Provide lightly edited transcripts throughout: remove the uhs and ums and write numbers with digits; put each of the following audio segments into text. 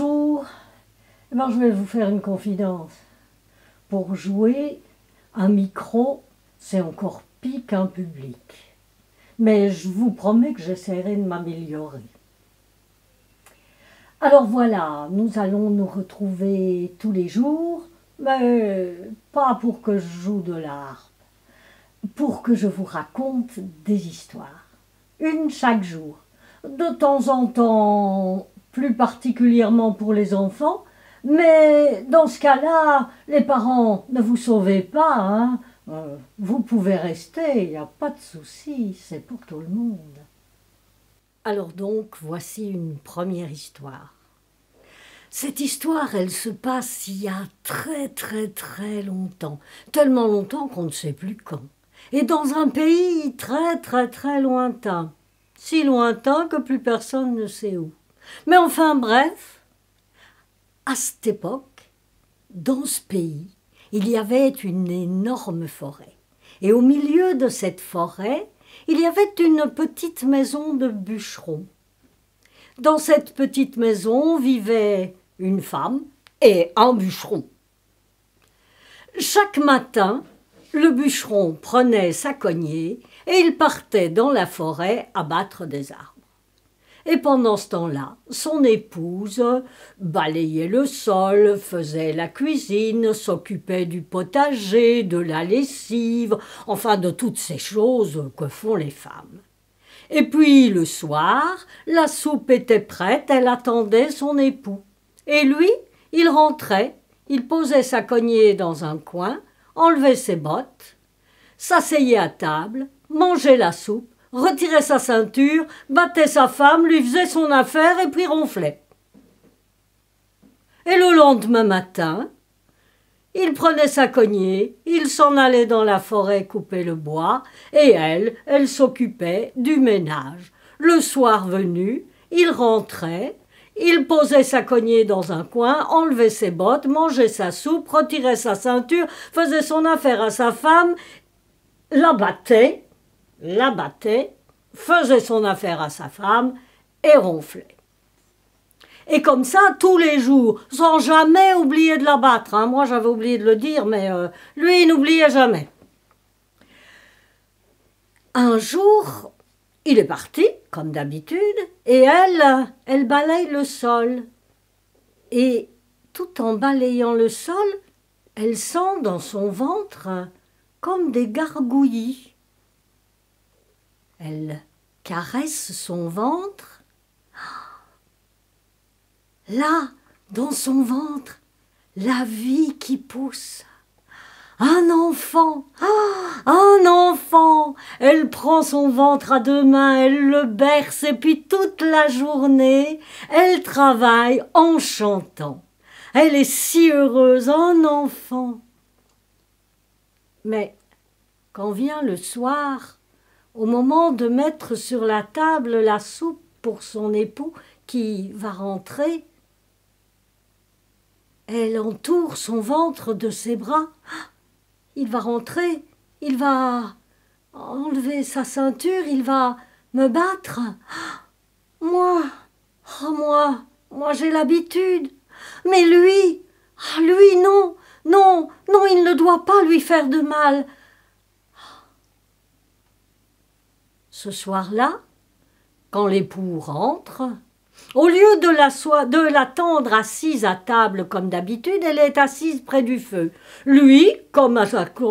Bonjour. Eh ben, je vais vous faire une confidence. Pour jouer, un micro, c'est encore pire qu'un public. Mais je vous promets que j'essaierai de m'améliorer. Alors voilà, nous allons nous retrouver tous les jours, mais pas pour que je joue de l'harpe, pour que je vous raconte des histoires. Une chaque jour. De temps en temps, plus particulièrement pour les enfants, mais dans ce cas-là, les parents, ne vous sauvez pas, hein. Vous pouvez rester, il n'y a pas de souci, c'est pour tout le monde. Alors donc, voici une première histoire. Cette histoire, elle se passe il y a très longtemps, tellement longtemps qu'on ne sait plus quand, et dans un pays très lointain, si lointain que plus personne ne sait où. Mais enfin bref, à cette époque, dans ce pays, il y avait une énorme forêt. Et au milieu de cette forêt, il y avait une petite maison de bûcheron. Dans cette petite maison vivaient une femme et un bûcheron. Chaque matin, le bûcheron prenait sa cognée et il partait dans la forêt abattre des arbres. Et pendant ce temps-là, son épouse balayait le sol, faisait la cuisine, s'occupait du potager, de la lessive, enfin de toutes ces choses que font les femmes. Et puis le soir, la soupe était prête, elle attendait son époux. Et lui, il rentrait, il posait sa cognée dans un coin, enlevait ses bottes, s'asseyait à table, mangeait la soupe, retirait sa ceinture, battait sa femme, lui faisait son affaire et puis ronflait. Et le lendemain matin, il prenait sa cognée, il s'en allait dans la forêt couper le bois, et elle s'occupait du ménage. Le soir venu, il rentrait, il posait sa cognée dans un coin, enlevait ses bottes, mangeait sa soupe, retirait sa ceinture, faisait son affaire à sa femme, la battait, faisait son affaire à sa femme et ronflait. Et comme ça, tous les jours, sans jamais oublier de la battre. Hein. Moi, j'avais oublié de le dire, mais lui, il n'oubliait jamais. Un jour, il est parti, comme d'habitude, et elle balaye le sol. Et tout en balayant le sol, elle sent dans son ventre comme des gargouillis. Elle caresse son ventre. Là, dans son ventre, la vie qui pousse. Un enfant, un enfant. Elle prend son ventre à deux mains, elle le berce et puis toute la journée, elle travaille en chantant. Elle est si heureuse, un enfant. Mais quand vient le soir, au moment de mettre sur la table la soupe pour son époux qui va rentrer, elle entoure son ventre de ses bras. Il va rentrer, il va enlever sa ceinture, il va me battre. Moi j'ai l'habitude. Mais lui, non, il ne doit pas lui faire de mal. Ce soir-là, quand l'époux rentre, au lieu de l'attendre assise à table comme d'habitude, elle est assise près du feu. Lui, comme à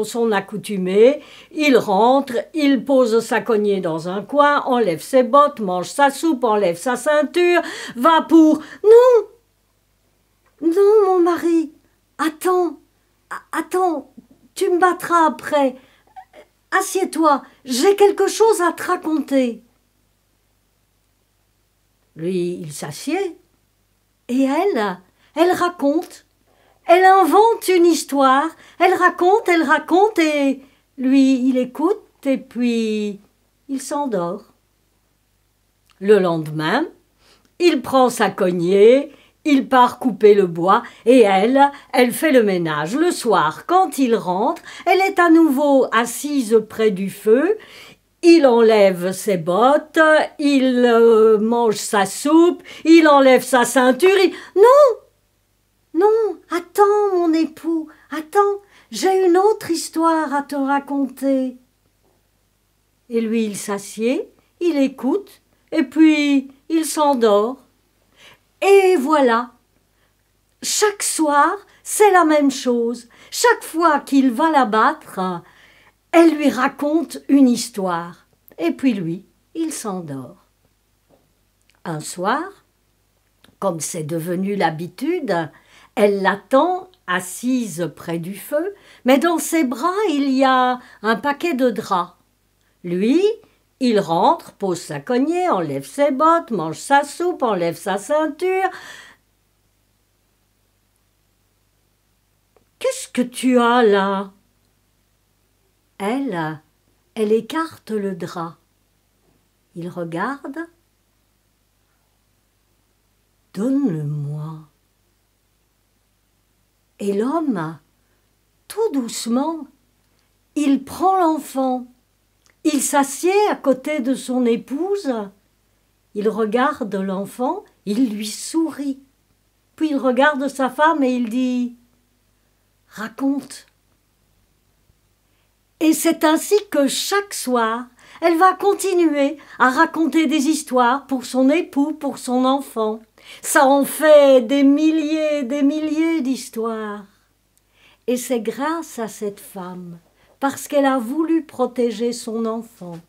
son accoutumée, il rentre, il pose sa cognée dans un coin, enlève ses bottes, mange sa soupe, enlève sa ceinture, va pour... Non, mon mari, attends, tu me battras après. Assieds-toi, j'ai quelque chose à te raconter. Lui, il s'assied, et elle raconte. Elle invente une histoire, elle raconte, et lui, il écoute, et puis il s'endort. Le lendemain, il prend sa cognée, il part couper le bois, et elle fait le ménage. Le soir, quand il rentre, elle est à nouveau assise près du feu, Il enlève ses bottes, il mange sa soupe, il enlève sa ceinture. Non, non, attends mon époux, attends, j'ai une autre histoire à te raconter. Et lui, il s'assied, il écoute, et puis il s'endort. Et voilà, chaque soir, c'est la même chose. Chaque fois qu'il va la battre, elle lui raconte une histoire. Et puis lui, il s'endort. Un soir, comme c'est devenu l'habitude, elle l'attend assise près du feu, mais dans ses bras il y a un paquet de draps. Lui, il rentre, pose sa cognée, enlève ses bottes, mange sa soupe, enlève sa ceinture. « Qu'est-ce que tu as là ?» Elle écarte le drap. Il regarde. « Donne-le-moi. » Et l'homme, tout doucement, il prend l'enfant. Il s'assied à côté de son épouse. Il regarde l'enfant, il lui sourit. Puis il regarde sa femme et il dit « Raconte. » Et c'est ainsi que chaque soir, elle va continuer à raconter des histoires pour son époux, pour son enfant. Ça en fait des milliers d'histoires. Et c'est grâce à cette femme, parce qu'elle a voulu protéger son enfant,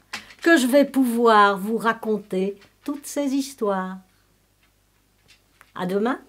que je vais pouvoir vous raconter toutes ces histoires. À demain.